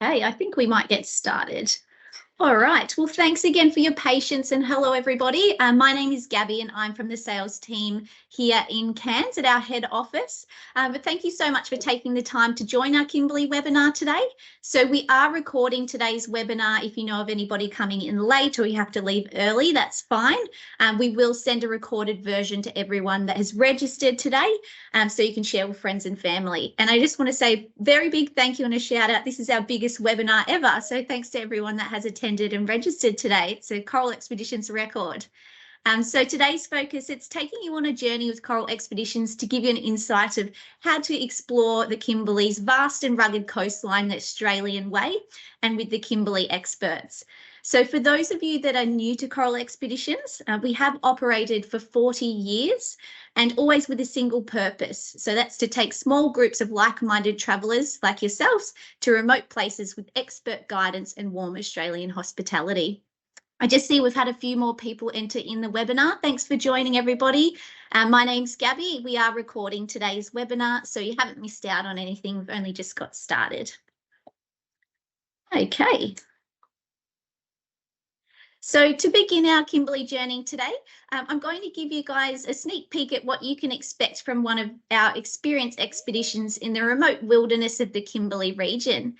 Okay, I think we might get started. All right. Well, thanks again for your patience and hello, everybody. My name is Gabby and I'm from the sales team here in Cairns at our head office. But thank you so much for taking the time to join our Kimberley webinar today. So we are recording today's webinar. If you know of anybody coming in late or you have to leave early, that's fine. We will send a recorded version to everyone that has registered today so you can share with friends and family. And I just want to say very big thank you and a shout out. This is our biggest webinar ever. So thanks to everyone that has attended and registered today. It's a Coral Expeditions record. So today's focus, it's taking you on a journey with Coral Expeditions to give you an insight of how to explore the Kimberley's vast and rugged coastline the Australian way and with the Kimberley experts. So for those of you that are new to Coral Expeditions, we have operated for 40 years and always with a single purpose. So that's to take small groups of like-minded travellers like yourselves to remote places with expert guidance and warm Australian hospitality. I just see we've had a few more people enter in the webinar. Thanks for joining, everybody. My name's Gabby. We are recording today's webinar, so you haven't missed out on anything. We've only just got started. Okay. So to begin our Kimberley journey today, I'm going to give you guys a sneak peek at what you can expect from one of our experienced expeditions in the remote wilderness of the Kimberley region.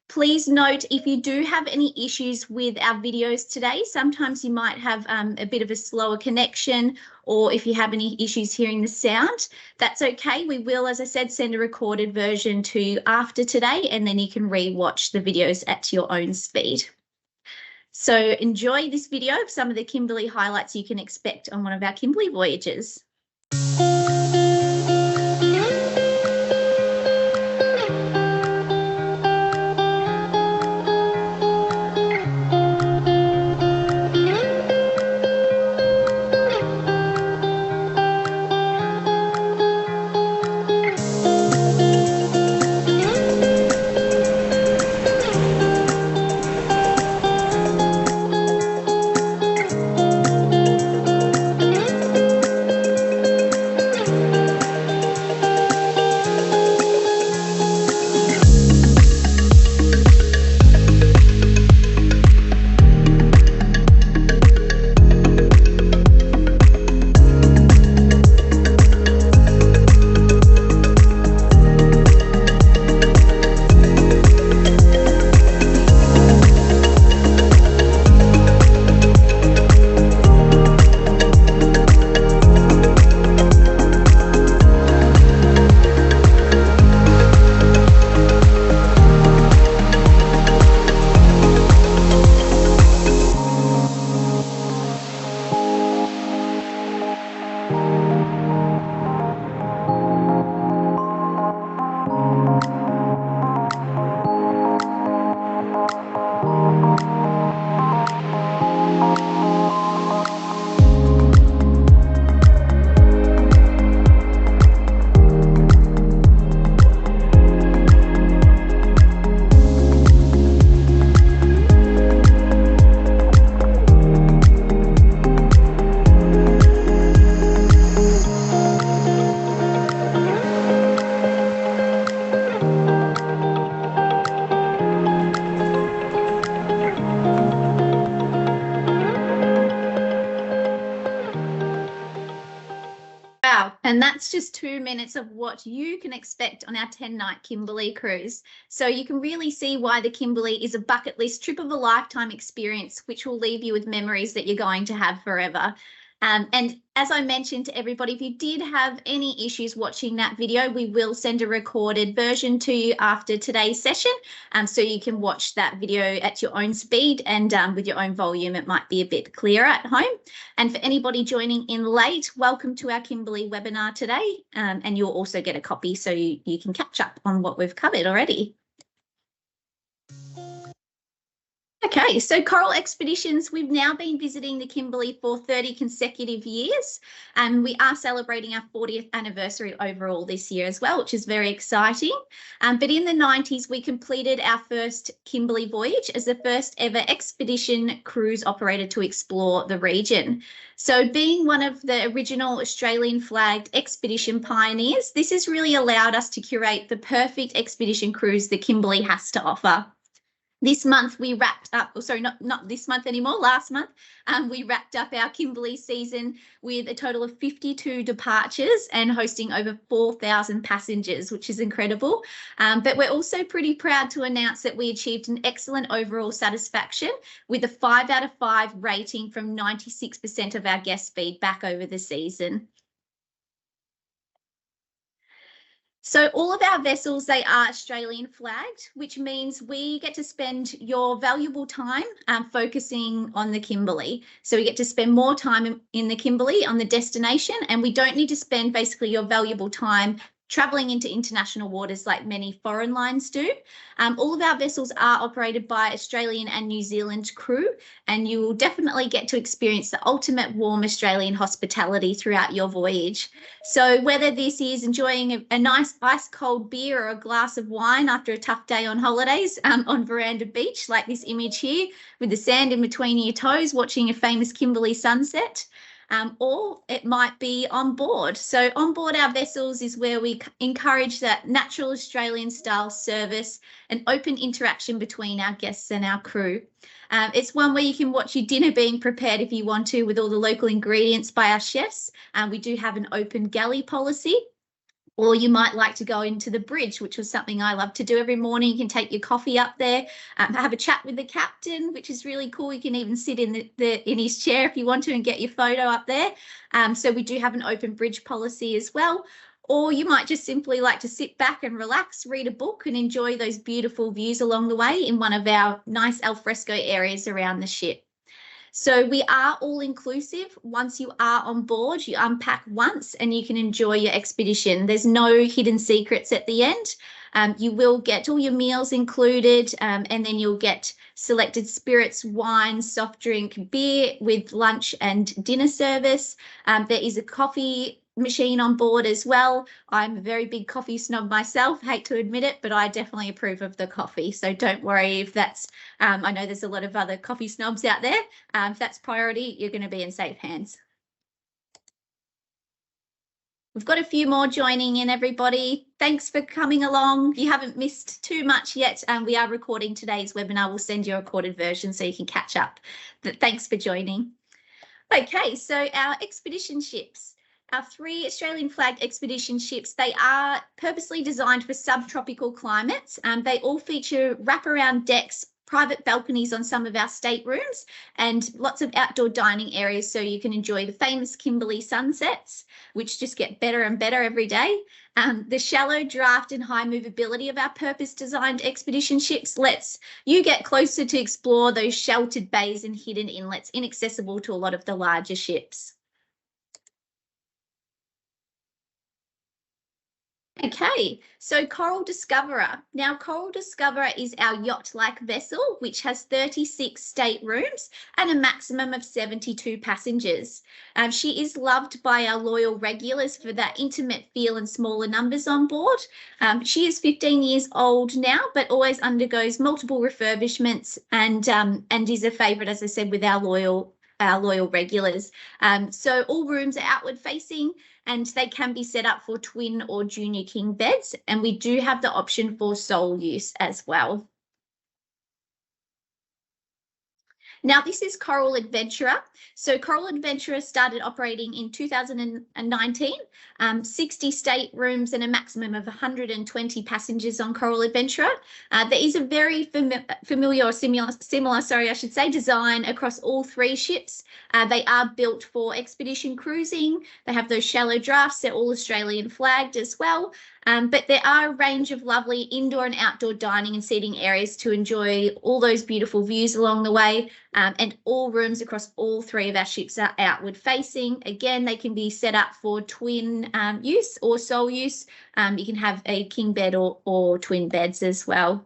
Please note, if you do have any issues with our videos today, sometimes you might have a bit of a slower connection, or if you have any issues hearing the sound, that's okay. We will, as I said, send a recorded version to you after today, and then you can re-watch the videos at your own speed. So enjoy this video of some of the Kimberley highlights you can expect on one of our Kimberley voyages. And that's just 2 minutes of what you can expect on our 10-night Kimberley cruise. So you can really see why the Kimberley is a bucket list trip of a lifetime experience, which will leave you with memories that you're going to have forever. And as I mentioned to everybody, if you did have any issues watching that video, we will send a recorded version to you after today's session, so you can watch that video at your own speed and with your own volume. It might be a bit clearer at home. And for anybody joining in late, welcome to our Kimberley webinar today, and you'll also get a copy so you can catch up on what we've covered already. Okay, so Coral Expeditions, we've now been visiting the Kimberley for 30 consecutive years, and we are celebrating our 40th anniversary overall this year as well, which is very exciting. But in the 90s, we completed our first Kimberley voyage as the first ever expedition cruise operator to explore the region. So being one of the original Australian flagged expedition pioneers, this has really allowed us to curate the perfect expedition cruise the Kimberley has to offer. This month we wrapped up, sorry, not this month anymore, last month, we wrapped up our Kimberley season with a total of 52 departures and hosting over 4,000 passengers, which is incredible. But we're also pretty proud to announce that we achieved an excellent overall satisfaction with a 5 out of 5 rating from 96% of our guest feedback over the season. So all of our vessels, they are Australian flagged, which means we get to spend your valuable time focusing on the Kimberley. So we get to spend more time in the Kimberley on the destination, and we don't need to spend basically your valuable time travelling into international waters like many foreign lines do. All of our vessels are operated by Australian and New Zealand crew, and you will definitely get to experience the ultimate warm Australian hospitality throughout your voyage. So whether this is enjoying a nice ice cold beer or a glass of wine after a tough day on holidays on Veranda Beach, like this image here, with the sand in between your toes, watching a famous Kimberley sunset, or it might be on board. So on board our vessels is where we encourage that natural Australian style service and open interaction between our guests and our crew. It's one where you can watch your dinner being prepared if you want to, with all the local ingredients by our chefs. We do have an open galley policy. Or you might like to go into the bridge, which was something I love to do every morning. You can take your coffee up there, have a chat with the captain, which is really cool. You can even sit in his chair if you want to and get your photo up there. So we do have an open bridge policy as well. Or you might just simply like to sit back and relax, read a book and enjoy those beautiful views along the way in one of our nice alfresco areas around the ship. So we are all inclusive. Once you are on board, you unpack once and you can enjoy your expedition. There's no hidden secrets at the end. You will get all your meals included, and then you'll get selected spirits, wine, soft drink, beer with lunch and dinner service. There is a coffee machine on board as well. I'm a very big coffee snob myself, hate to admit it, but I definitely approve of the coffee. So don't worry if that's, I know there's a lot of other coffee snobs out there. If that's priority, you're going to be in safe hands. We've got a few more joining in, everybody. Thanks for coming along. If you haven't missed too much yet, we are recording today's webinar. We'll send you a recorded version so you can catch up. But thanks for joining. Okay, so our expedition ships. Our 3 Australian flagged expedition ships, they are purposely designed for subtropical climates. They all feature wraparound decks, private balconies on some of our staterooms, and lots of outdoor dining areas so you can enjoy the famous Kimberley sunsets, which just get better and better every day. The shallow draft and high movability of our purpose-designed expedition ships lets you get closer to explore those sheltered bays and hidden inlets inaccessible to a lot of the larger ships. Okay, so Coral Discoverer. Now, Coral Discoverer is our yacht-like vessel, which has 36 staterooms and a maximum of 72 passengers. She is loved by our loyal regulars for that intimate feel and smaller numbers on board. She is 15 years old now, but always undergoes multiple refurbishments and is a favourite, as I said, with our loyal regulars. So all rooms are outward facing and they can be set up for twin or junior king beds, and we do have the option for sole use as well. Now, this is Coral Adventurer. So Coral Adventurer started operating in 2019, 60 staterooms and a maximum of 120 passengers on Coral Adventurer. There is a very familiar or similar, I should say, design across all 3 ships. They are built for expedition cruising. They have those shallow drafts. They're all Australian flagged as well. But there are a range of lovely indoor and outdoor dining and seating areas to enjoy all those beautiful views along the way. And all rooms across all 3 of our ships are outward facing. Again, they can be set up for twin use or sole use. You can have a king bed or twin beds as well.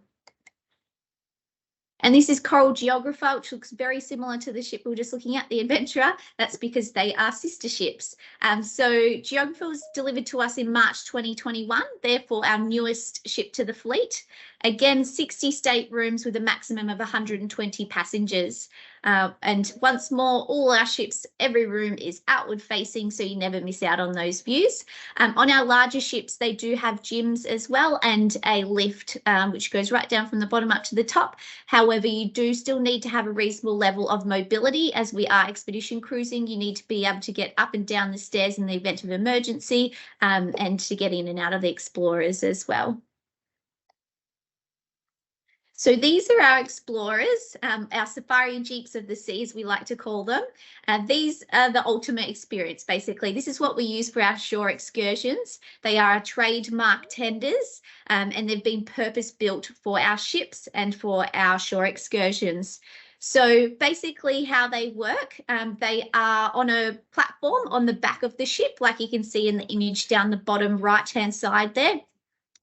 And this is Coral Geographer, which looks very similar to the ship we were just looking at, the Adventurer. That's because they are sister ships. So Geographer was delivered to us in March 2021, therefore our newest ship to the fleet. Again, 60 staterooms with a maximum of 120 passengers. And once more, all our ships, every room is outward facing, so you never miss out on those views. On our larger ships, they do have gyms as well and a lift, which goes right down from the bottom up to the top. However, you do still need to have a reasonable level of mobility. As we are expedition cruising, you need to be able to get up and down the stairs in the event of emergency, and to get in and out of the Explorers as well. So these are our Explorers, our safari jeeps of the seas, we like to call them. These are the ultimate experience, basically. This is what we use for our shore excursions. They are our trademark tenders, and they've been purpose-built for our ships and for our shore excursions. So basically how they work, they are on a platform on the back of the ship, like you can see in the image down the bottom right-hand side there.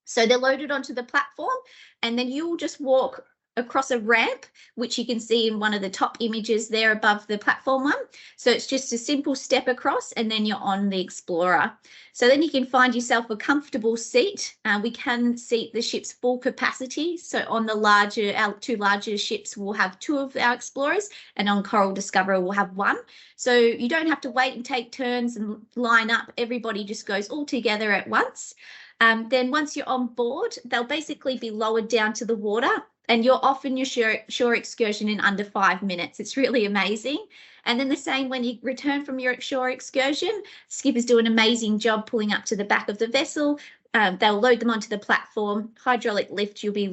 So they're loaded onto the platform, and then you'll just walk across a ramp, which you can see in one of the top images there above the platform one. So it's just a simple step across, and then you're on the Explorer. So then you can find yourself a comfortable seat. We can seat the ship's full capacity. So on our two larger ships, we'll have 2 of our Explorers, and on Coral Discoverer, we'll have 1. So you don't have to wait and take turns and line up. Everybody just goes all together at once. Then once you're on board, they'll basically be lowered down to the water, and you're off in your shore excursion in under 5 minutes. It's really amazing. And then the same when you return from your shore excursion, skippers do an amazing job pulling up to the back of the vessel. They'll load them onto the platform, hydraulic lift, you'll be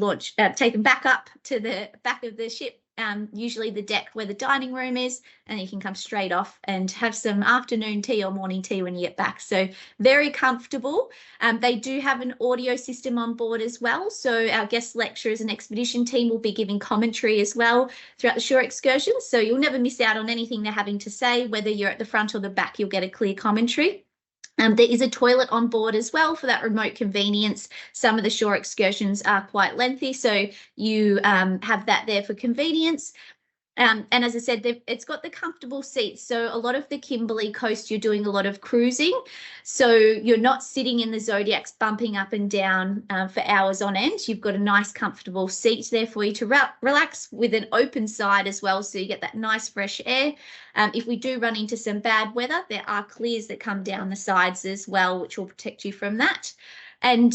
taken back up to the back of the ship, usually the deck where the dining room is, and you can come straight off and have some afternoon tea or morning tea when you get back. So very comfortable. They do have an audio system on board as well. So our guest lecturers and expedition team will be giving commentary as well throughout the shore excursions. So you'll never miss out on anything they're having to say, whether you're at the front or the back, you'll get a clear commentary. There is a toilet on board as well for that remote convenience. Some of the shore excursions are quite lengthy, so you have that there for convenience. And as I said, it's got the comfortable seats. So a lot of the Kimberley coast, you're doing a lot of cruising. So you're not sitting in the Zodiacs bumping up and down for hours on end. You've got a nice comfortable seat there for you to relax, with an open side as well. So you get that nice fresh air. If we do run into some bad weather, there are clears that come down the sides as well, which will protect you from that. And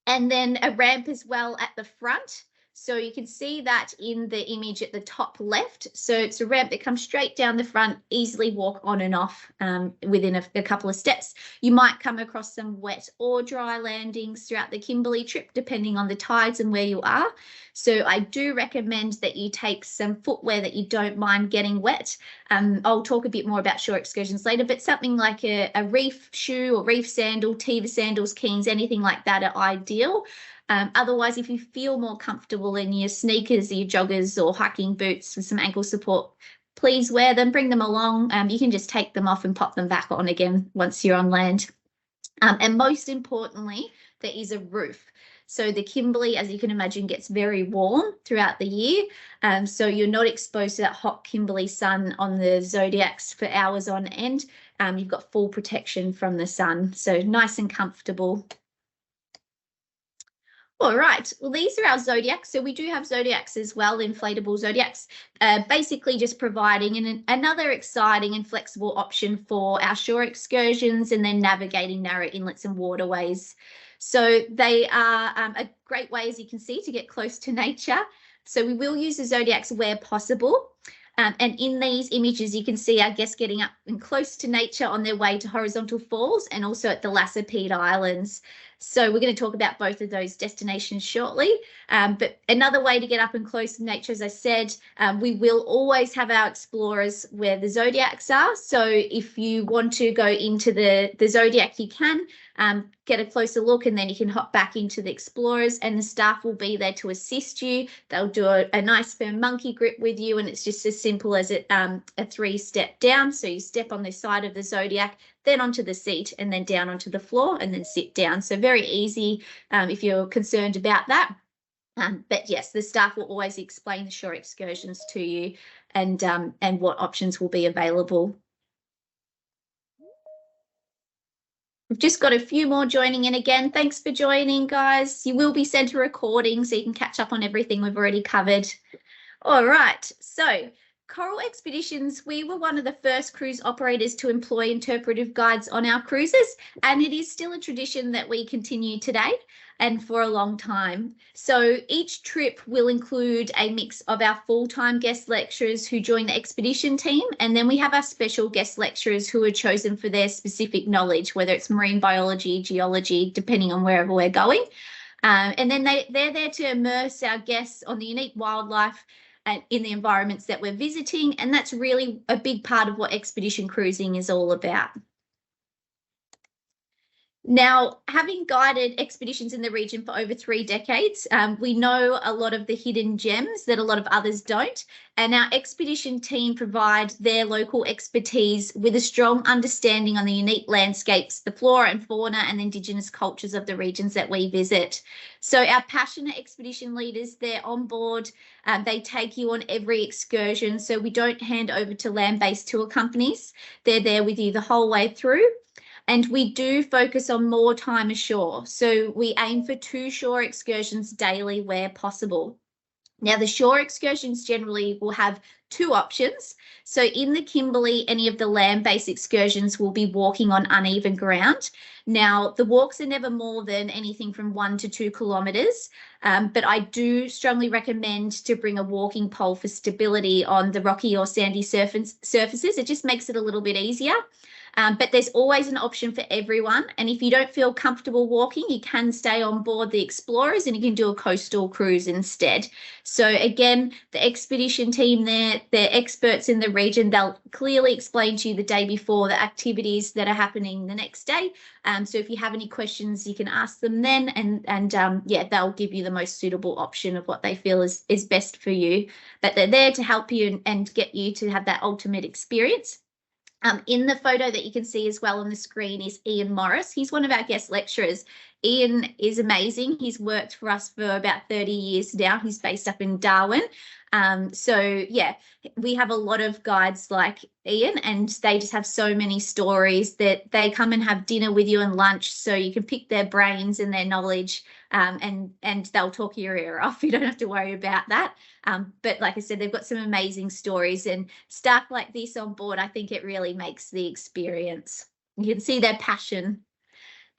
then a ramp as well at the front. So you can see that in the image at the top left. So it's a ramp that comes straight down the front, easily walk on and off within a couple of steps. You might come across some wet or dry landings throughout the Kimberley trip, depending on the tides and where you are. So I do recommend that you take some footwear that you don't mind getting wet. I'll talk a bit more about shore excursions later, but something like a reef shoe or reef sandal, Teva sandals, Keens, anything like that are ideal. Otherwise, if you feel more comfortable in your sneakers, your joggers or hiking boots with some ankle support, please wear them, bring them along. You can just take them off and pop them back on again once you're on land. And most importantly, there is a roof. So the Kimberley, as you can imagine, gets very warm throughout the year. So you're not exposed to that hot Kimberley sun on the Zodiacs for hours on end. You've got full protection from the sun. So nice and comfortable. All right, well, these are our Zodiacs. So we do have Zodiacs as well, inflatable Zodiacs, basically just providing another exciting and flexible option for our shore excursions and then navigating narrow inlets and waterways. So they are a great way, as you can see, to get close to nature. So we will use the Zodiacs where possible. And in these images, you can see our guests getting up and close to nature on their way to Horizontal Falls and also at the Lassapede Islands. So we're going to talk about both of those destinations shortly. But another way to get up and close to nature, as I said, we will always have our Explorers where the Zodiacs are. So if you want to go into the Zodiac, you can get a closer look, and then you can hop back into the Explorers, and the staff will be there to assist you. They'll do a nice firm monkey grip with you, and it's just as simple as a 3-step down. So you step on the side of the Zodiac, then onto the seat, and then down onto the floor, and then sit down. So very easy if you're concerned about that. But yes, the staff will always explain the shore excursions to you and what options will be available. We've just got a few more joining in again. Thanks for joining, guys. You will be sent a recording so you can catch up on everything we've already covered. All right, so Coral Expeditions, we were one of the first cruise operators to employ interpretive guides on our cruises, and it is still a tradition that we continue today and for a long time. So each trip will include a mix of our full-time guest lecturers who join the expedition team, and then we have our special guest lecturers who are chosen for their specific knowledge, whether it's marine biology, geology, depending on wherever we're going. And then they're there to immerse our guests on the unique wildlife and in the environments that we're visiting. And that's really a big part of what expedition cruising is all about. Now, having guided expeditions in the region for over 3 decades, we know a lot of the hidden gems that a lot of others don't. And our expedition team provide their local expertise with a strong understanding on the unique landscapes, the flora and fauna, and Indigenous cultures of the regions that we visit. So our passionate expedition leaders, they're on board. They take you on every excursion. So we don't hand over to land-based tour companies. They're there with you the whole way through. And we do focus on more time ashore. So we aim for 2 shore excursions daily where possible. Now, the shore excursions generally will have 2 options. So in the Kimberley, any of the land-based excursions will be walking on uneven ground. Now, the walks are never more than anything from 1 to 2 kilometres, but I do strongly recommend to bring a walking pole for stability on the rocky or sandy surfaces. It just makes it a little bit easier. But there's always an option for everyone. And if you don't feel comfortable walking, you can stay on board the Explorers and you can do a coastal cruise instead. So again, the expedition team there, they're experts in the region. They'll clearly explain to you the day before the activities that are happening the next day. So if you have any questions, you can ask them then, and yeah, they'll give you the most suitable option of what they feel is best for you. But they're there to help you and get you to have that ultimate experience. In the photo that you can see as well on the screen is Ian Morris. He's one of our guest lecturers. Ian is amazing. He's worked for us for about 30 years now. He's based up in Darwin. So yeah, we have a lot of guides like Ian, and they just have so many stories that they come and have dinner with you and lunch, so you can pick their brains and their knowledge, and they'll talk your ear off. You don't have to worry about that. But like I said, they've got some amazing stories, and staff like this on board, I think it really makes the experience. You can see their passion.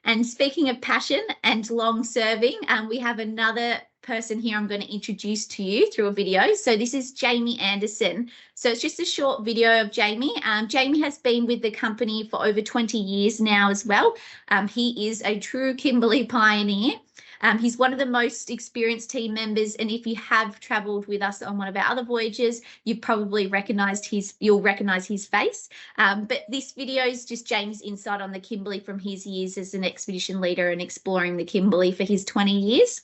And speaking of passion and long serving, we have another person here I'm going to introduce to you through a video. So this is Jamie Anderson. So it's just a short video of Jamie. Jamie has been with the company for over 20 years now as well. He is a true Kimberley pioneer. He's one of the most experienced team members, and if you have travelled with us on one of our other voyages, you've probably you'll recognise his face. But this video is just James' insight on the Kimberley from his years as an expedition leader and exploring the Kimberley for his 20 years.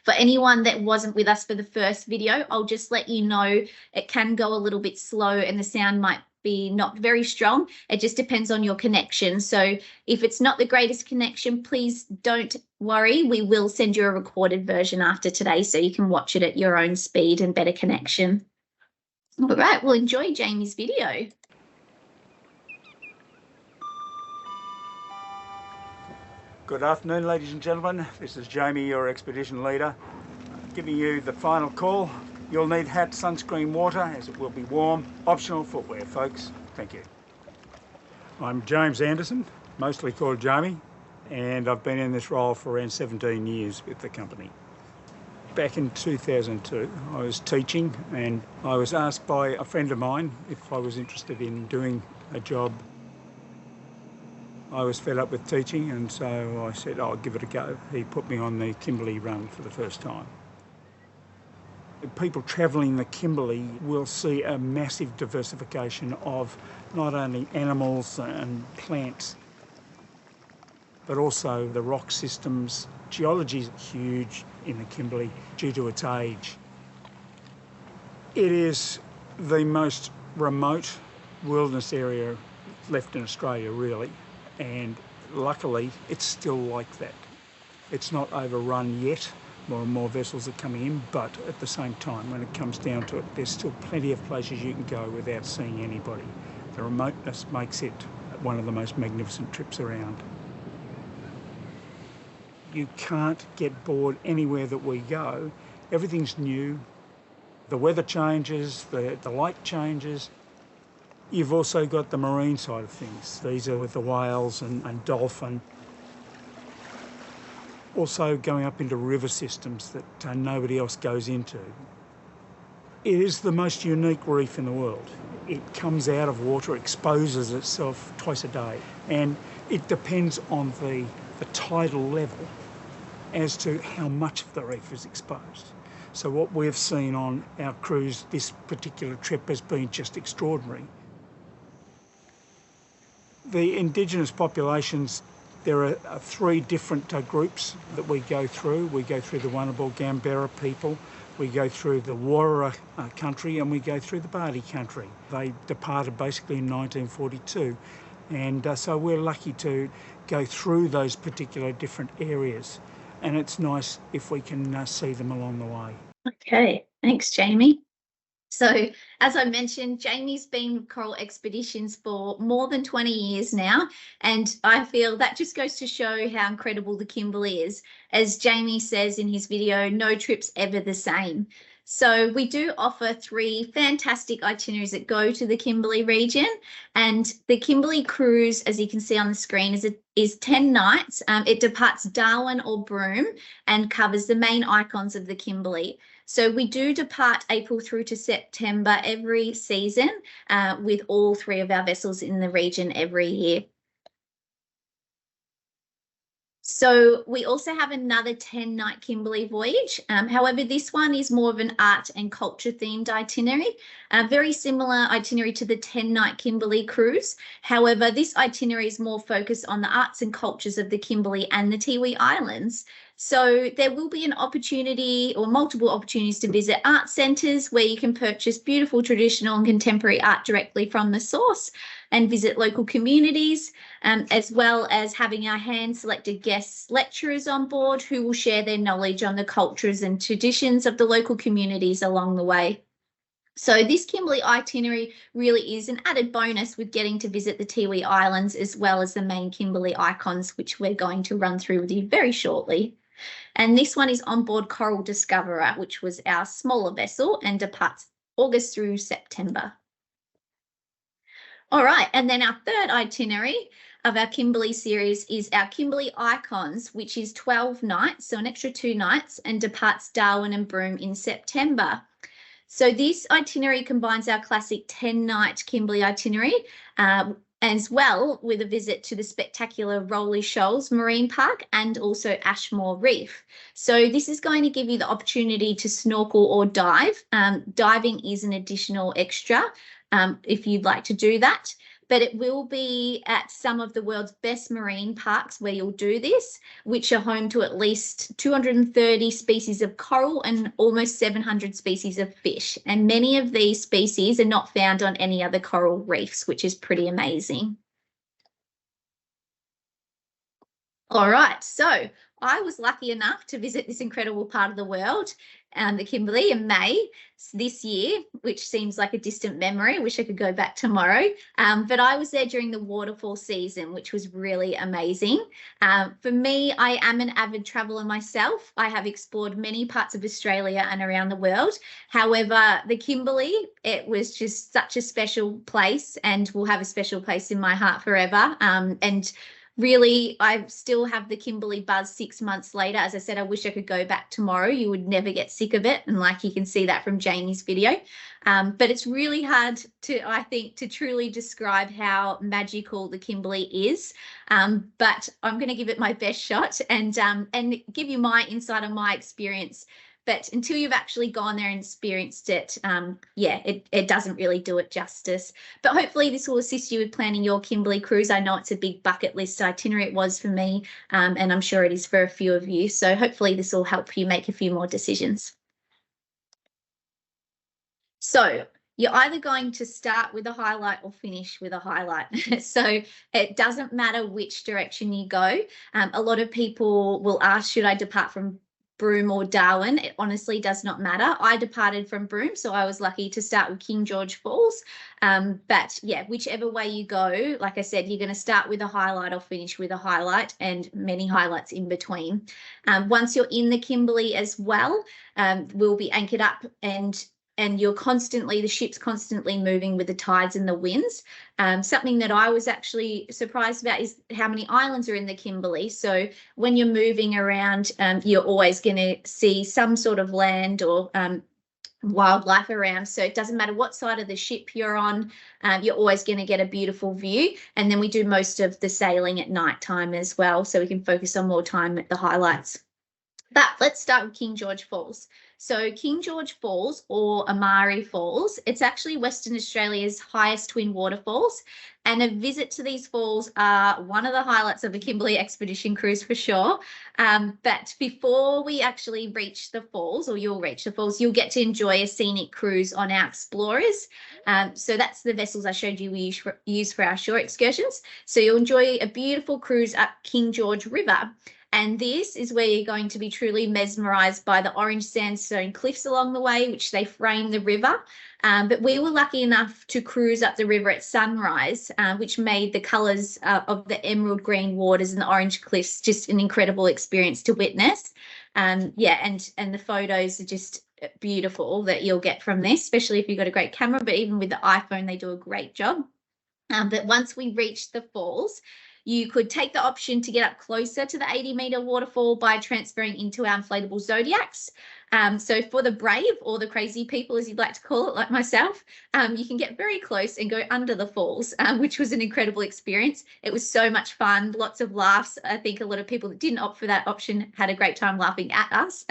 For anyone that wasn't with us for the first video, I'll just let you know it can go a little bit slow and the sound might be not very strong. It just depends on your connection. So if it's not the greatest connection, please don't worry. We will send you a recorded version after today so you can watch it at your own speed and better connection. All right, well, enjoy Jamie's video. Good afternoon, ladies and gentlemen. This is Jamie, your expedition leader, giving you the final call. You'll need hat, sunscreen, water, as it will be warm. Optional footwear, folks. Thank you. I'm James Anderson, mostly called Jamie, and I've been in this role for around 17 years with the company. Back in 2002, I was teaching, and I was asked by a friend of mine if I was interested in doing a job. I was fed up with teaching, and so I said, I'll give it a go. He put me on the Kimberley run for the first time. People travelling the Kimberley will see a massive diversification of not only animals and plants, but also the rock systems. Geology is huge in the Kimberley due to its age. It is the most remote wilderness area left in Australia, really. And luckily, it's still like that. It's not overrun yet. More and more vessels are coming in, but at the same time, when it comes down to it, there's still plenty of places you can go without seeing anybody. The remoteness makes it one of the most magnificent trips around. You can't get bored anywhere that we go. Everything's new. The weather changes, the light changes. You've also got the marine side of things. These are with the whales and dolphin. Also going up into river systems that nobody else goes into. It is the most unique reef in the world. It comes out of water, exposes itself twice a day, and it depends on the tidal level as to how much of the reef is exposed. So what we've seen on our cruise this particular trip has been just extraordinary. The Indigenous populations, there are three different groups that we go through. We go through the Wunnabal Gambera people, we go through the Warra country, and we go through the Bardi country. They departed basically in 1942, and so we're lucky to go through those particular different areas, and it's nice if we can see them along the way. Okay, thanks, Jamie. So, as I mentioned, Jamie's been with Coral Expeditions for more than 20 years now, and I feel that just goes to show how incredible the Kimberley is. As Jamie says in his video, no trip's ever the same. So we do offer 3 fantastic itineraries that go to the Kimberley region, and the Kimberley cruise, as you can see on the screen, is 10 nights. It departs Darwin or Broome and covers the main icons of the Kimberley. So we do depart April through to September every season, with all 3 of our vessels in the region every year. So we also have another 10-night Kimberley voyage. However, this one is more of an art and culture themed itinerary, a very similar itinerary to the 10-night Kimberley cruise. However, this itinerary is more focused on the arts and cultures of the Kimberley and the Tiwi Islands. So there will be an opportunity or multiple opportunities to visit art centres where you can purchase beautiful traditional and contemporary art directly from the source and visit local communities, as well as having our hand-selected guest lecturers on board who will share their knowledge on the cultures and traditions of the local communities along the way. So this Kimberley itinerary really is an added bonus with getting to visit the Tiwi Islands as well as the main Kimberley icons, which we're going to run through with you very shortly. And this one is on board Coral Discoverer, which was our smaller vessel and departs August through September. All right, and then our third itinerary of our Kimberley series is our Kimberley Icons, which is 12 nights, so an extra 2 nights, and departs Darwin and Broome in September. So this itinerary combines our classic 10-night Kimberley itinerary, as well with a visit to the spectacular Rolly Shoals Marine Park and also Ashmore Reef. So this is going to give you the opportunity to snorkel or dive. Diving is an additional extra if you'd like to do that, but it will be at some of the world's best marine parks where you'll do this, which are home to at least 230 species of coral and almost 700 species of fish. And many of these species are not found on any other coral reefs, which is pretty amazing. All right, so I was lucky enough to visit this incredible part of the world, the Kimberley, in May this year, which seems like a distant memory. I wish I could go back tomorrow. But I was there during the waterfall season, which was really amazing. For me, I am an avid traveller myself. I have explored many parts of Australia and around the world. However, the Kimberley, it was just such a special place and will have a special place in my heart forever. And really, I still have the Kimberley buzz 6 months later. As I said, I wish I could go back tomorrow. You would never get sick of it. And like you can see that from Jamie's video. But it's really hard to, I think, to truly describe how magical the Kimberley is. But I'm going to give it my best shot and give you my insight on my experience. But until you've actually gone there and experienced it, yeah, it doesn't really do it justice. But hopefully this will assist you with planning your Kimberley cruise. I know it's a big bucket list itinerary. It was for me, and I'm sure it is for a few of you. So hopefully this will help you make a few more decisions. So you're either going to start with a highlight or finish with a highlight. So it doesn't matter which direction you go. A lot of people will ask, should I depart from Broome or Darwin. It honestly does not matter. I departed from Broome, so I was lucky to start with King George Falls. But yeah, whichever way you go, like I said, you're going to start with a highlight or finish with a highlight and many highlights in between. Once you're in the Kimberley as well, we'll be anchored up and the ship's constantly moving with the tides and the winds. Something that I was actually surprised about is how many islands are in the Kimberley. So when you're moving around, you're always going to see some sort of land or wildlife around. So it doesn't matter what side of the ship you're on, you're always going to get a beautiful view. And then we do most of the sailing at night time as well, so we can focus on more time at the highlights. But let's start with King George Falls. So King George Falls, or Amari Falls, it's actually Western Australia's highest twin waterfalls, and a visit to these falls are one of the highlights of a Kimberley expedition cruise for sure. But before we actually reach the falls, or you'll reach the falls, you'll get to enjoy a scenic cruise on our Explorers. So that's the vessels I showed you we use for our shore excursions. So you'll enjoy a beautiful cruise up King George River. And this is where you're going to be truly mesmerised by the orange sandstone cliffs along the way, which they frame the river. But we were lucky enough to cruise up the river at sunrise, which made the colours of the emerald green waters and the orange cliffs just an incredible experience to witness. Yeah, and the photos are just beautiful that you'll get from this, especially if you've got a great camera. But even with the iPhone, they do a great job. But once we reach the falls, you could take the option to get up closer to the 80-metre waterfall by transferring into our inflatable Zodiacs. So for the brave, or the crazy people, as you'd like to call it, like myself, you can get very close and go under the falls, which was an incredible experience. It was so much fun, lots of laughs. I think a lot of people that didn't opt for that option had a great time laughing at us.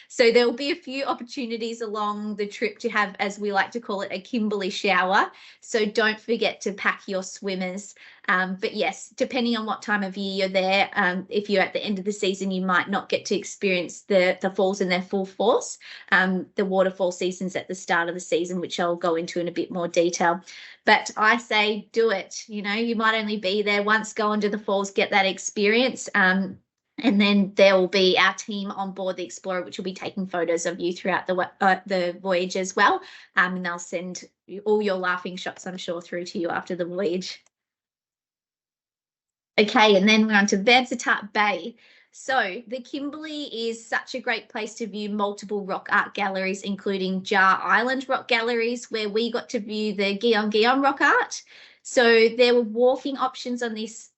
So there will be a few opportunities along the trip to have, as we like to call it, a Kimberley shower. So don't forget to pack your swimmers. But yes, depending on what time of year you're there, if you're at the end of the season, you might not get to experience the falls in their full force. The waterfall season's at the start of the season, which I'll go into in a bit more detail. But I say do it. You know, you might only be there once. Go into the falls, get that experience. And then there will be our team on board the Explorer, which will be taking photos of you throughout the voyage as well. And they'll send all your laughing shots, I'm sure, through to you after the voyage. Okay, and then we're on to Vansittart Bay. So the Kimberley is such a great place to view multiple rock art galleries, including Jar Island rock galleries, where we got to view the Guion rock art. So there were walking options on this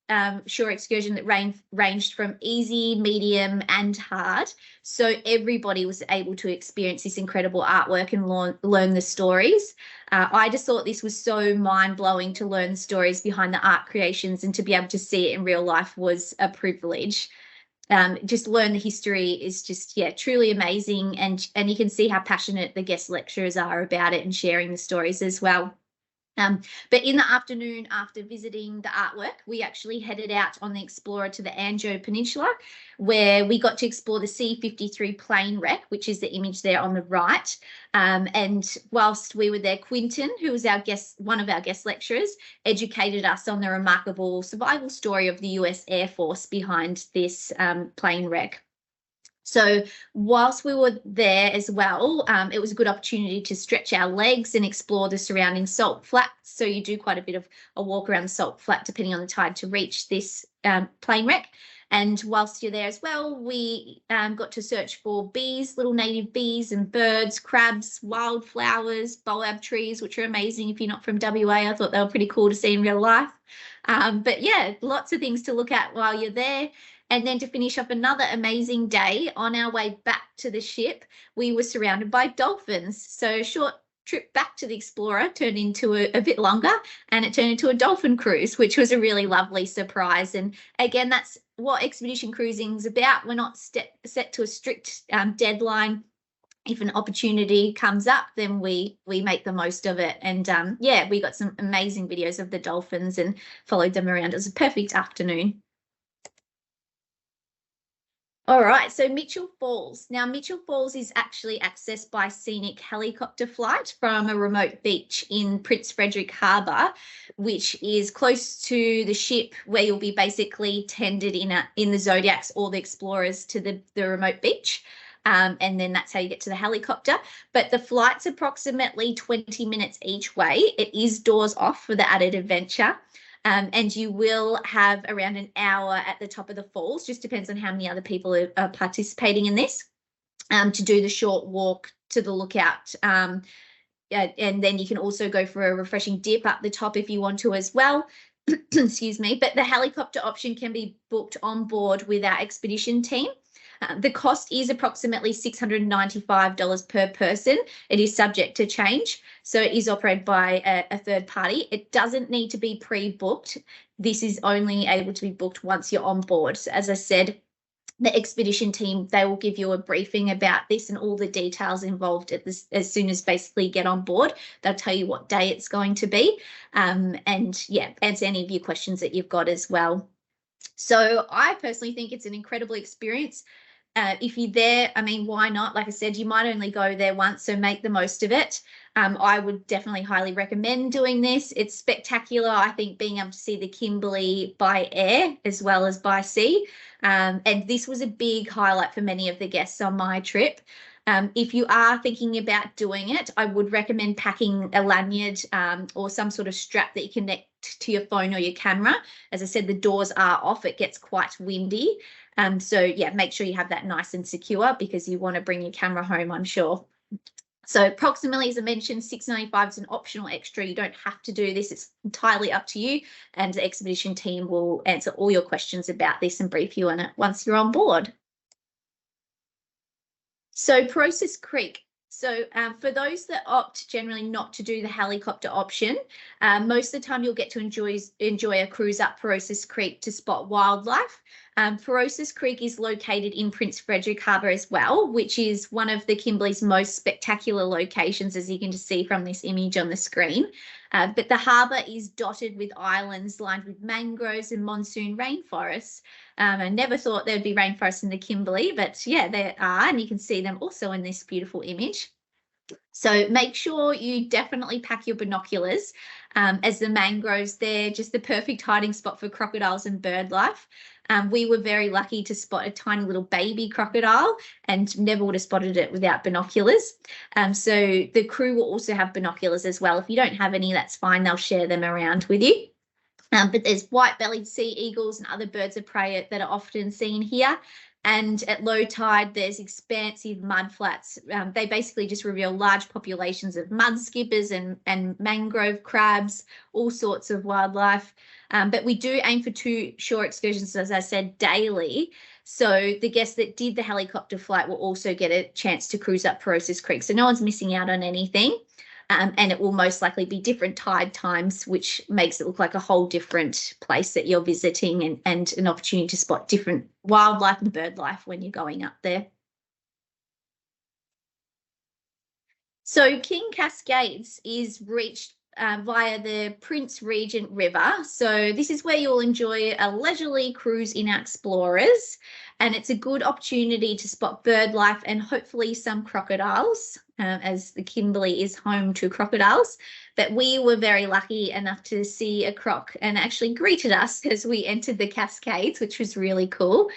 shore excursion that ranged from easy, medium, and hard. So everybody was able to experience this incredible artwork and learn the stories. I just thought this was so mind-blowing to learn the stories behind the art creations, and to be able to see it in real life was a privilege. Just learn the history is just, yeah, truly amazing. And you can see how passionate the guest lecturers are about it and sharing the stories as well. But in the afternoon, after visiting the artwork, we actually headed out on the Explorer to the Anjo Peninsula, where we got to explore the C-53 plane wreck, which is the image there on the right. And whilst we were there, Quinton, who was one of our guest lecturers, educated us on the remarkable survival story of the US Air Force behind this plane wreck. So whilst we were there as well, it was a good opportunity to stretch our legs and explore the surrounding salt flats. So you do quite a bit of a walk around the salt flat, depending on the tide, to reach this plane wreck. And whilst you're there as well, we got to search for bees, little native bees and birds, crabs, wildflowers, boab trees, which are amazing if you're not from WA. I thought they were pretty cool to see in real life. But yeah, lots of things to look at while you're there. And then to finish up another amazing day, on our way back to the ship, we were surrounded by dolphins. So a short trip back to the Explorer turned into a bit longer, and it turned into a dolphin cruise, which was a really lovely surprise. And again, that's what expedition cruising is about. We're not set to a strict deadline. If an opportunity comes up, then we make the most of it. And yeah, we got some amazing videos of the dolphins and followed them around. It was a perfect afternoon. All right, so Mitchell Falls. Now, Mitchell Falls is actually accessed by scenic helicopter flight from a remote beach in Prince Frederick Harbour, which is close to the ship, where you'll be basically tended in the Zodiacs or the Explorers to the remote beach. and then that's how you get to the helicopter. But the flight's approximately 20 minutes each way. It is doors off for the added adventure. And you will have around an hour at the top of the falls, just depends on how many other people are participating in this, to do the short walk to the lookout. And then you can also go for a refreshing dip up the top if you want to as well. Excuse me. But the helicopter option can be booked on board with our expedition team. The cost is approximately $695 per person. It is subject to change. So it is operated by a third party. It doesn't need to be pre-booked. This is only able to be booked once you're on board. So as I said, the expedition team, they will give you a briefing about this and all the details involved at this, as soon as basically you get on board. They'll tell you what day it's going to be, and yeah, answer any of your questions that you've got as well. So I personally think it's an incredible experience. If you're there, I mean, why not? Like I said, you might only go there once, so make the most of it. I would definitely highly recommend doing this. It's spectacular. I think being able to see the Kimberley by air as well as by sea. And this was a big highlight for many of the guests on my trip. If you are thinking about doing it, I would recommend packing a lanyard or some sort of strap that you connect to your phone or your camera. As I said, the doors are off. It gets quite windy. So yeah, make sure you have that nice and secure because you want to bring your camera home, I'm sure. So approximately, as I mentioned, $695 is an optional extra. You don't have to do this. It's entirely up to you. And the expedition team will answer all your questions about this and brief you on it once you're on board. So Process Creek. So for those that opt generally not to do the helicopter option, most of the time you'll get to enjoy a cruise up Process Creek to spot wildlife. Process Creek is located in Prince Frederick Harbour as well, which is one of the Kimberley's most spectacular locations, as you can see from this image on the screen. But the harbour is dotted with islands lined with mangroves and monsoon rainforests. I never thought there'd be rainforests in the Kimberley, but yeah, there are, and you can see them also in this beautiful image. So make sure you definitely pack your binoculars, as the mangroves, they're just the perfect hiding spot for crocodiles and bird life. We were very lucky to spot a tiny little baby crocodile and never would have spotted it without binoculars. So the crew will also have binoculars as well. If you don't have any, that's fine. They'll share them around with you. But there's white-bellied sea eagles and other birds of prey that are often seen here. And at low tide, there's expansive mudflats. They basically just reveal large populations of mud skippers and mangrove crabs, all sorts of wildlife. But we do aim for 2 shore excursions, as I said, daily. So the guests that did the helicopter flight will also get a chance to cruise up Process Creek. So no one's missing out on anything. And it will most likely be different tide times, which makes it look like a whole different place that you're visiting, and an opportunity to spot different wildlife and bird life when you're going up there. So King Cascades is reached via the Prince Regent River. So this is where you'll enjoy a leisurely cruise in our Explorers, and it's a good opportunity to spot bird life and hopefully some crocodiles, as the Kimberley is home to crocodiles. But we were very lucky enough to see a croc and actually greeted us as we entered the Cascades, which was really cool.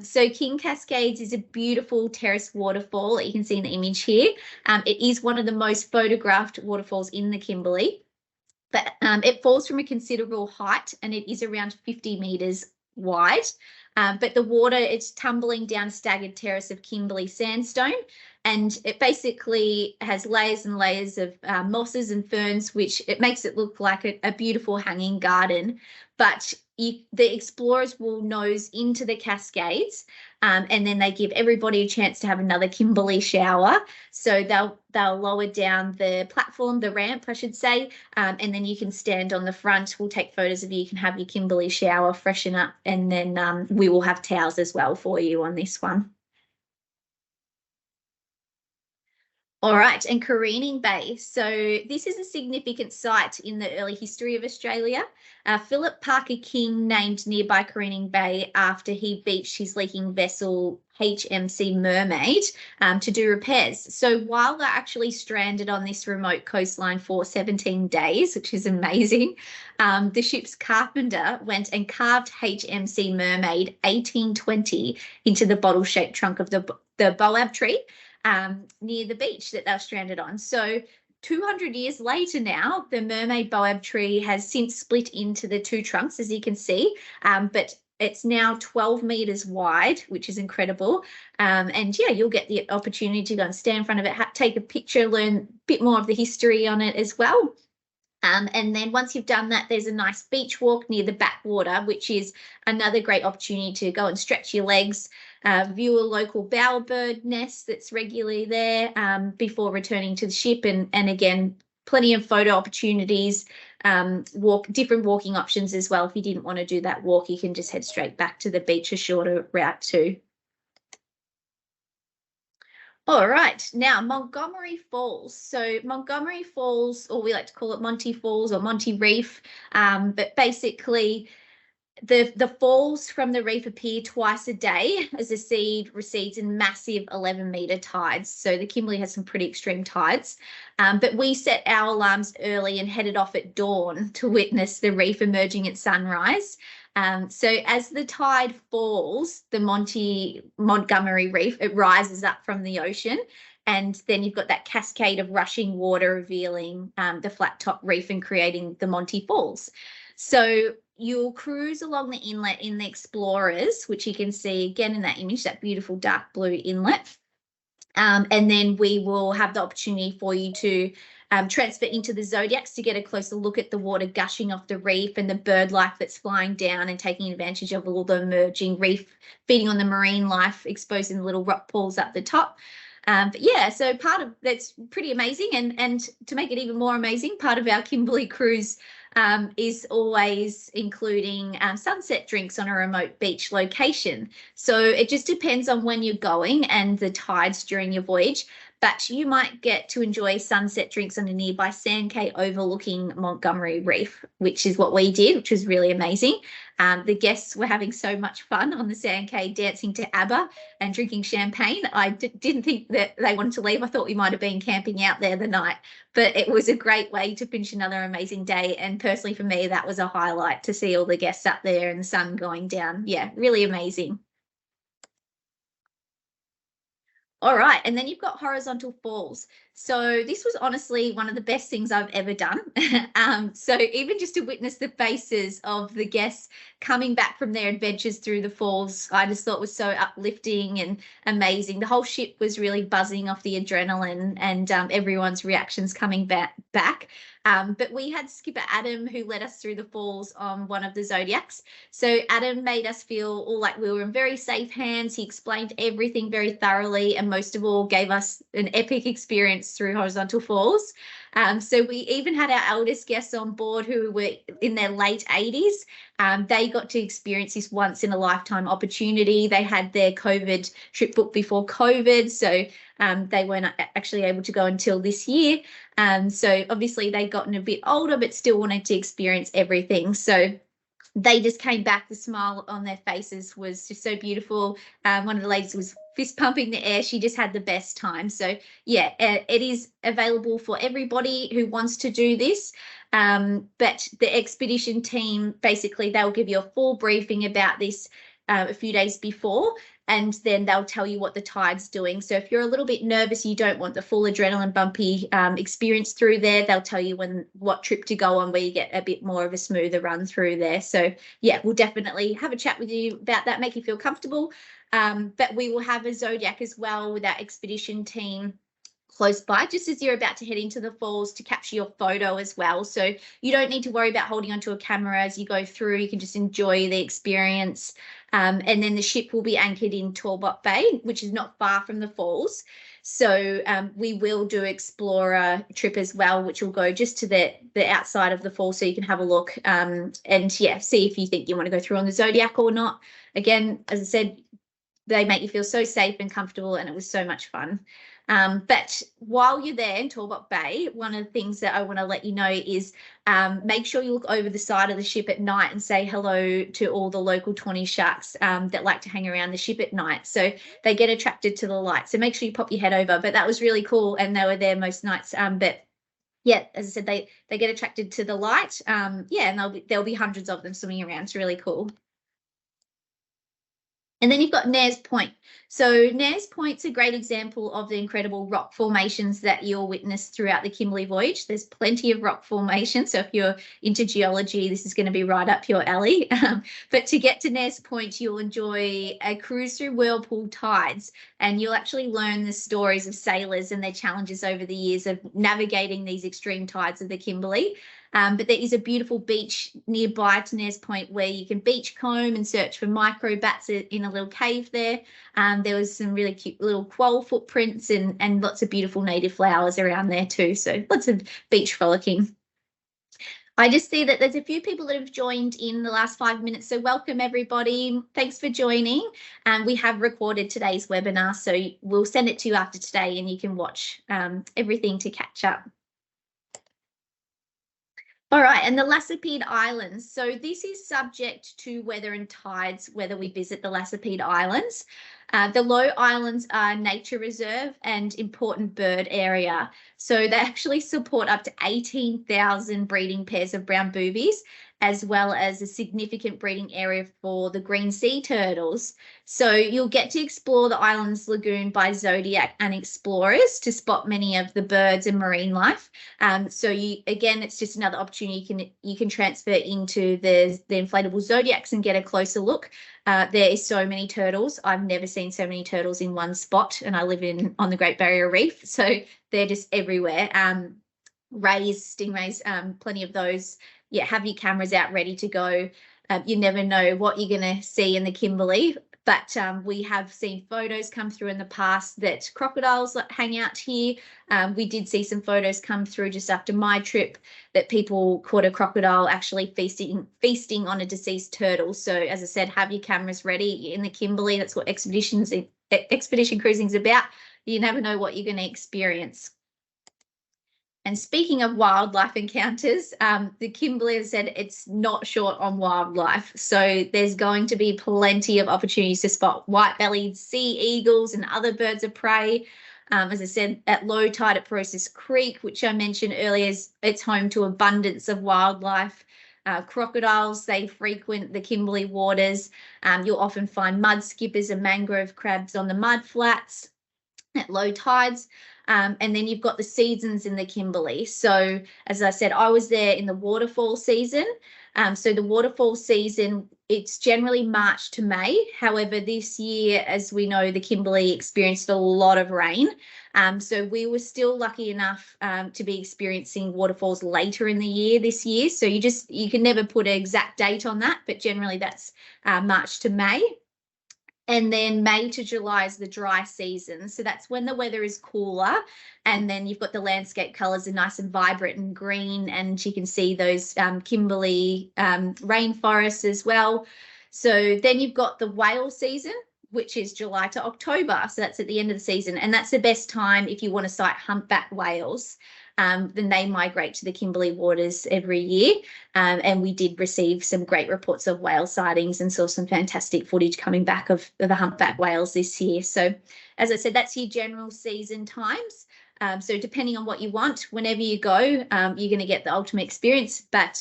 So King Cascades is a beautiful terraced waterfall that you can see in the image here. It is one of the most photographed waterfalls in the Kimberley, but it falls from a considerable height and it is around 50 metres wide. But the water, it's tumbling down a staggered terrace of Kimberley sandstone, and it basically has layers and layers of mosses and ferns, which it makes it look like a beautiful hanging garden. But the explorers will nose into the Cascades, and then they give everybody a chance to have another Kimberley shower. So they'll lower down the platform, the ramp, I should say, and then you can stand on the front. We'll take photos of you. You can have your Kimberley shower, freshen up, and then we will have towels as well for you on this one. All right, and Careening Bay. So this is a significant site in the early history of Australia. Philip Parker King named nearby Careening Bay after he beached his leaking vessel HMC Mermaid to do repairs. So while they're actually stranded on this remote coastline for 17 days, which is amazing, the ship's carpenter went and carved HMC Mermaid 1820 into the bottle-shaped trunk of the boab tree near the beach that they were stranded on. So 200 years later now, the mermaid boab tree has since split into the two trunks, as you can see, but it's now 12 meters wide, which is incredible. And yeah, you'll get the opportunity to go and stand in front of it, take a picture, learn a bit more of the history on it as well. And then once you've done that, there's a nice beach walk near the backwater, which is another great opportunity to go and stretch your legs, view a local bowerbird nest that's regularly there before returning to the ship. And again, plenty of photo opportunities, different walking options as well. If you didn't want to do that walk, you can just head straight back to the beach, a shorter route too. All right, now Montgomery Falls. So Montgomery Falls, or we like to call it Monty Falls or Monty Reef, but basically the falls from the reef appear twice a day as the sea recedes in massive 11-meter tides. So the Kimberley has some pretty extreme tides. But we set our alarms early and headed off at dawn to witness the reef emerging at sunrise. So as the tide falls, the Montgomery Reef, it rises up from the ocean. And then you've got that cascade of rushing water revealing the flat top reef and creating the Monty Falls. So you'll cruise along the inlet in the Explorers, which you can see again in that image, that beautiful dark blue inlet. And then we will have the opportunity for you to transfer into the Zodiacs to get a closer look at the water gushing off the reef and the bird life that's flying down and taking advantage of all the emerging reef, feeding on the marine life, exposing the little rock pools up the top. But yeah, so part of that's pretty amazing. And to make it even more amazing, part of our Kimberley cruise is always including sunset drinks on a remote beach location. So it just depends on when you're going and the tides during your voyage. But you might get to enjoy sunset drinks on a nearby sand cay overlooking Montgomery Reef, which is what we did, which was really amazing. The guests were having so much fun on the sand cay, dancing to ABBA and drinking champagne. I didn't think that they wanted to leave. I thought we might have been camping out there the night, but it was a great way to finish another amazing day. And personally for me, that was a highlight to see all the guests up there and the sun going down. Yeah, really amazing. All right, and then you've got horizontal falls. So this was honestly one of the best things I've ever done. So even just to witness the faces of the guests coming back from their adventures through the falls, I just thought was so uplifting and amazing. The whole ship was really buzzing off the adrenaline and everyone's reactions coming back. But we had skipper Adam who led us through the falls on one of the Zodiacs. So Adam made us feel all like we were in very safe hands. He explained everything very thoroughly and most of all gave us an epic experience through horizontal falls. So we even had our eldest guests on board who were in their late 80s. They got to experience this once in a lifetime opportunity. They had their COVID trip booked before COVID, so they weren't actually able to go until this year. So obviously they'd gotten a bit older, but still wanted to experience everything. So they just came back. The smile on their faces was just so beautiful. One of the ladies was fist pumping the air. She just had the best time. So yeah, it is available for everybody who wants to do this. But the expedition team, basically, they'll give you a full briefing about this a few days before, and then they'll tell you what the tide's doing. So if you're a little bit nervous, you don't want the full adrenaline bumpy experience through there, they'll tell you what trip to go on where you get a bit more of a smoother run through there. So yeah, we'll definitely have a chat with you about that, make you feel comfortable. But we will have a Zodiac as well with our expedition team close by, just as you're about to head into the falls, to capture your photo as well. So you don't need to worry about holding onto a camera as you go through. You can just enjoy the experience. And then the ship will be anchored in Talbot Bay, which is not far from the falls. So we will do Explorer trip as well, which will go just to the outside of the falls so you can have a look and yeah, see if you think you want to go through on the Zodiac or not. Again, as I said, they make you feel so safe and comfortable, and it was so much fun. But while you're there in Talbot Bay, one of the things that I want to let you know is make sure you look over the side of the ship at night and say hello to all the local tawny sharks that like to hang around the ship at night. So they get attracted to the light. So make sure you pop your head over. But that was really cool, and they were there most nights. But yeah, as I said, they get attracted to the light. Yeah, and there'll be hundreds of them swimming around. It's really cool. And then you've got Nares Point. So Nares Point's a great example of the incredible rock formations that you'll witness throughout the Kimberley voyage. There's plenty of rock formations, so if you're into geology, this is going to be right up your alley. But to get to Nares Point, you'll enjoy a cruise through whirlpool tides, and you'll actually learn the stories of sailors and their challenges over the years of navigating these extreme tides of the Kimberley. But there is a beautiful beach nearby to Nares Point where you can beach comb and search for microbats in a little cave there. There was some really cute little quoll footprints and lots of beautiful native flowers around there too. So lots of beach frolicking. I just see that there's a few people that have joined in the last 5 minutes. So welcome everybody. Thanks for joining. We have recorded today's webinar, so we'll send it to you after today and you can watch everything to catch up. All right, and the Lassipede Islands. So this is subject to weather and tides, whether we visit the Lassipede Islands. The Low Islands are nature reserve and important bird area. So they actually support up to 18,000 breeding pairs of brown boobies, as well as a significant breeding area for the green sea turtles. So you'll get to explore the island's lagoon by Zodiac and explorers to spot many of the birds and marine life. So again, it's just another opportunity you can transfer into the inflatable Zodiacs and get a closer look. There is so many turtles. I've never seen so many turtles in one spot, and I live on the Great Barrier Reef, so they're just everywhere. Rays, stingrays, plenty of those. Yeah, have your cameras out ready to go. You never know what you're going to see in the Kimberley, but we have seen photos come through in the past that crocodiles hang out here. We did see some photos come through just after my trip that people caught a crocodile actually feasting on a deceased turtle. So as I said, have your cameras ready in the Kimberley. That's what expedition cruising is about. You never know what you're going to experience. And speaking of wildlife encounters, the Kimberley has said it's not short on wildlife. So there's going to be plenty of opportunities to spot white-bellied sea eagles and other birds of prey. As I said, at low tide at Process Creek, which I mentioned earlier, it's home to abundance of wildlife. Crocodiles, they frequent the Kimberley waters. You'll often find mud skippers and mangrove crabs on the mud flats at low tides. And then you've got the seasons in the Kimberley. So as I said, I was there in the waterfall season. So the waterfall season, it's generally March to May. However, this year, as we know, the Kimberley experienced a lot of rain. So we were still lucky enough to be experiencing waterfalls later in the year this year. So you can never put an exact date on that, but generally that's March to May. And then May to July is the dry season. So that's when the weather is cooler. And then you've got the landscape colours are nice and vibrant and green. And you can see those Kimberley rainforests as well. So then you've got the whale season, which is July to October. So that's at the end of the season. And that's the best time if you want to sight humpback whales. Then they migrate to the Kimberley waters every year. And we did receive some great reports of whale sightings and saw some fantastic footage coming back of the humpback whales this year. So as I said, that's your general season times. So depending on what you want, whenever you go, you're going to get the ultimate experience. But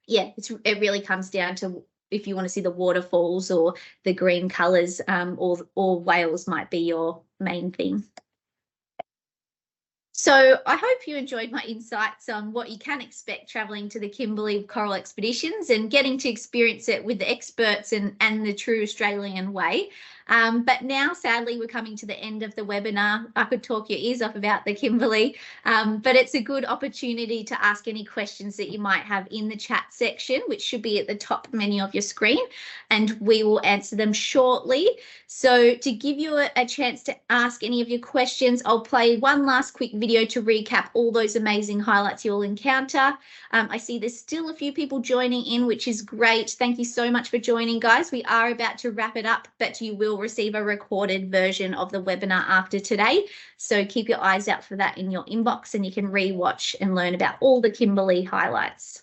yeah, it really comes down to if you want to see the waterfalls or the green colours, or whales might be your main thing. So I hope you enjoyed my insights on what you can expect travelling to the Kimberley Coral Expeditions and getting to experience it with the experts and the true Australian way. But now, sadly, we're coming to the end of the webinar. I could talk your ears off about the Kimberley, but it's a good opportunity to ask any questions that you might have in the chat section, which should be at the top menu of your screen, and we will answer them shortly. So to give you a chance to ask any of your questions, I'll play one last quick video to recap all those amazing highlights you'll encounter. I see there's still a few people joining in, which is great. Thank you so much for joining, guys. We are about to wrap it up, but you will will receive a recorded version of the webinar after today. So keep your eyes out for that in your inbox, and you can re-watch and learn about all the Kimberley highlights.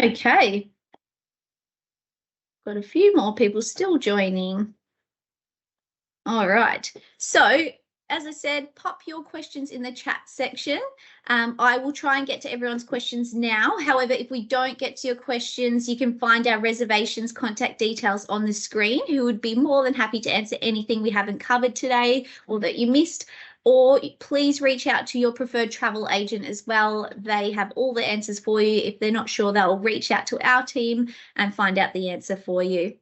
Okay, got a few more people still joining. All right, so as I said, pop your questions in the chat section. I will try and get to everyone's questions now. However, if we don't get to your questions, you can find our reservations contact details on the screen, who would be more than happy to answer anything we haven't covered today or that you missed. Or please reach out to your preferred travel agent as well. They have all the answers for you. If they're not sure, they'll reach out to our team and find out the answer for you.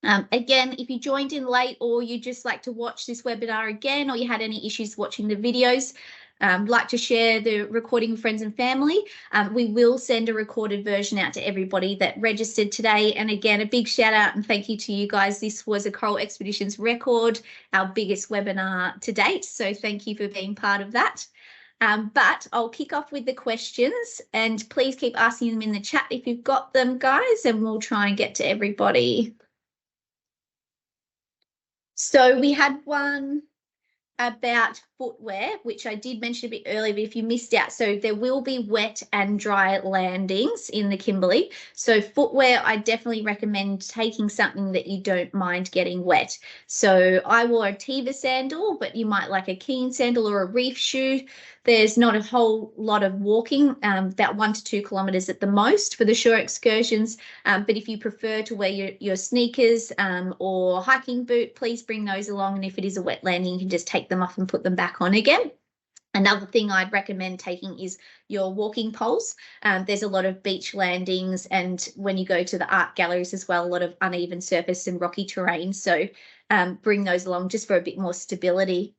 Again, if you joined in late or you just like to watch this webinar again, or you had any issues watching the videos, like to share the recording with friends and family, we will send a recorded version out to everybody that registered today. And again, a big shout out and thank you to you guys. This was a Coral Expeditions record, our biggest webinar to date. So thank you for being part of that. But I'll kick off with the questions, and please keep asking them in the chat if you've got them, guys, and we'll try and get to everybody. So we had one about footwear, which I did mention a bit earlier, but if you missed out, so there will be wet and dry landings in the Kimberley. So footwear, I definitely recommend taking something that you don't mind getting wet. So I wore a Tiva sandal, but you might like a Keen sandal or a reef shoe. There's not a whole lot of walking, about 1 to 2 kilometres at the most for the shore excursions. But if you prefer to wear your sneakers or hiking boot, please bring those along. And if it is a wet landing, you can just take them off and put them back on again. Another thing I'd recommend taking is your walking poles. There's a lot of beach landings, and when you go to the art galleries as well, a lot of uneven surface and rocky terrain. So bring those along just for a bit more stability.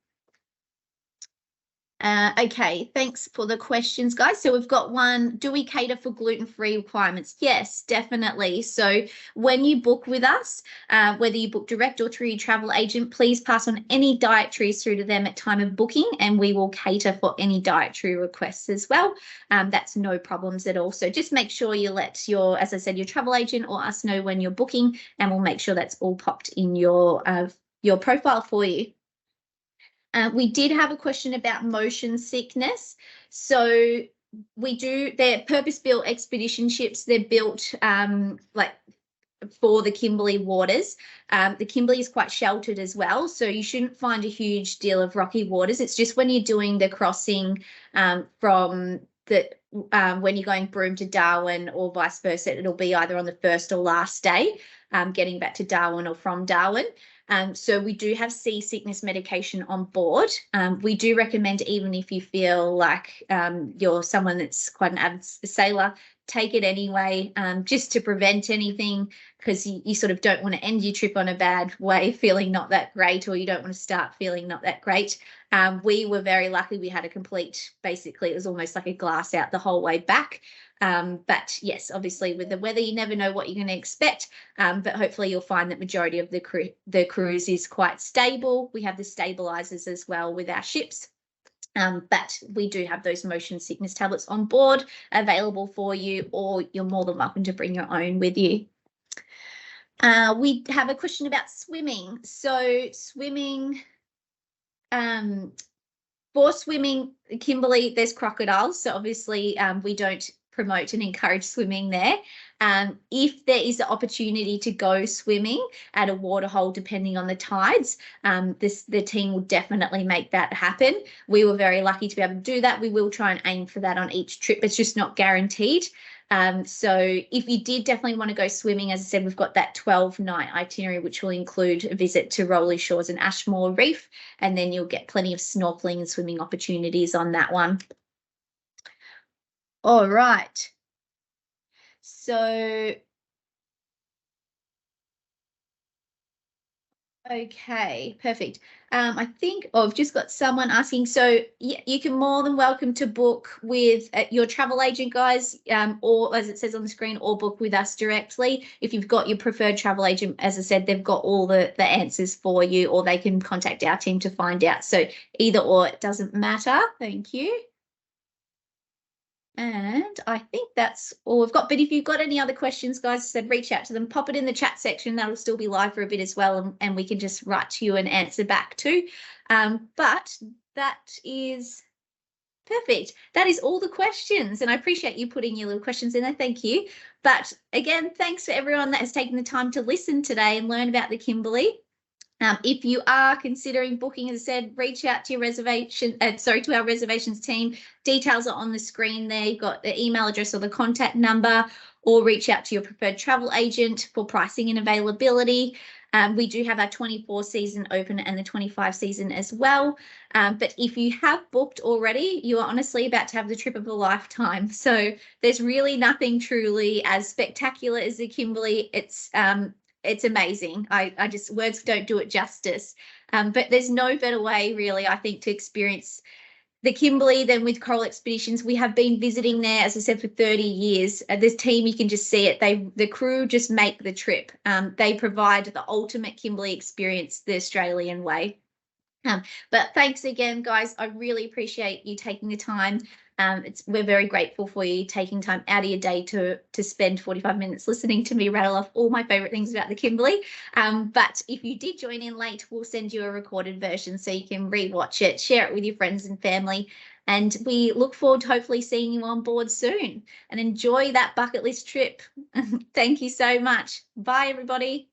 Okay, thanks for the questions, guys. So we've got one, do we cater for gluten-free requirements? Yes, definitely. So when you book with us, whether you book direct or through your travel agent, please pass on any dietaries through to them at time of booking, and we will cater for any dietary requests as well. That's no problems at all. So just make sure you let your, as I said, your travel agent or us know when you're booking, and we'll make sure that's all popped in your profile for you. We did have a question about motion sickness. So they're purpose-built expedition ships. They're built like for the Kimberley waters. The Kimberley is quite sheltered as well, so you shouldn't find a huge deal of rocky waters. It's just when you're doing the crossing from the when you're going Broome to Darwin or vice versa, it'll be either on the first or last day getting back to Darwin or from Darwin. So we do have seasickness medication on board. We do recommend, even if you feel like you're someone that's quite an avid sailor, take it anyway, just to prevent anything, because you sort of don't want to end your trip on a bad way, feeling not that great, or you don't want to start feeling not that great. We were very lucky. We had a complete, basically, it was almost like a glass out the whole way back. But yes, obviously with the weather, you never know what you're going to expect. But hopefully you'll find that majority of the cruise is quite stable. We have the stabilizers as well with our ships. But we do have those motion sickness tablets on board available for you, or you're more than welcome to bring your own with you. We have a question about swimming. So swimming, for swimming, Kimberley, there's crocodiles. So obviously we don't promote and encourage swimming there. If there is the opportunity to go swimming at a waterhole, depending on the tides, the team will definitely make that happen. We were very lucky to be able to do that. We will try and aim for that on each trip. It's just not guaranteed. So if you did definitely want to go swimming, as I said, we've got that 12-night itinerary, which will include a visit to Rolly Shores and Ashmore Reef, and then you'll get plenty of snorkeling and swimming opportunities on that one. All right. So, okay, perfect. I think I've just got someone asking. So yeah, you can more than welcome to book with your travel agent, guys, or as it says on the screen, or book with us directly. If you've got your preferred travel agent, as I said, they've got all the answers for you, or they can contact our team to find out. So either or, it doesn't matter. Thank you. And I think that's all we've got. But if you've got any other questions, guys, I said reach out to them, pop it in the chat section. That'll still be live for a bit as well, and we can just write to you and answer back too. But that is perfect. That is all the questions, and I appreciate you putting your little questions in there. Thank you. But again, thanks for everyone that has taken the time to listen today and learn about the Kimberley. If you are considering booking, as I said, reach out to your reservation, to our reservations team. Details are on the screen there. You've got the email address or the contact number, or reach out to your preferred travel agent for pricing and availability. We do have our 24 season open and the 25 season as well. But if you have booked already, you are honestly about to have the trip of a lifetime. So there's really nothing truly as spectacular as the Kimberley. It's amazing. I just, words don't do it justice. But there's no better way, really, I think, to experience the Kimberley than with Coral Expeditions. We have been visiting there, as I said, for 30 years. This team, you can just see it. The crew just make the trip. They provide the ultimate Kimberley experience the Australian way. But thanks again, guys. I really appreciate you taking the time. We're very grateful for you taking time out of your day to spend 45 minutes listening to me rattle off all my favourite things about the Kimberley. But if you did join in late, we'll send you a recorded version so you can rewatch it, share it with your friends and family. And we look forward to hopefully seeing you on board soon, and enjoy that bucket list trip. Thank you so much. Bye, everybody.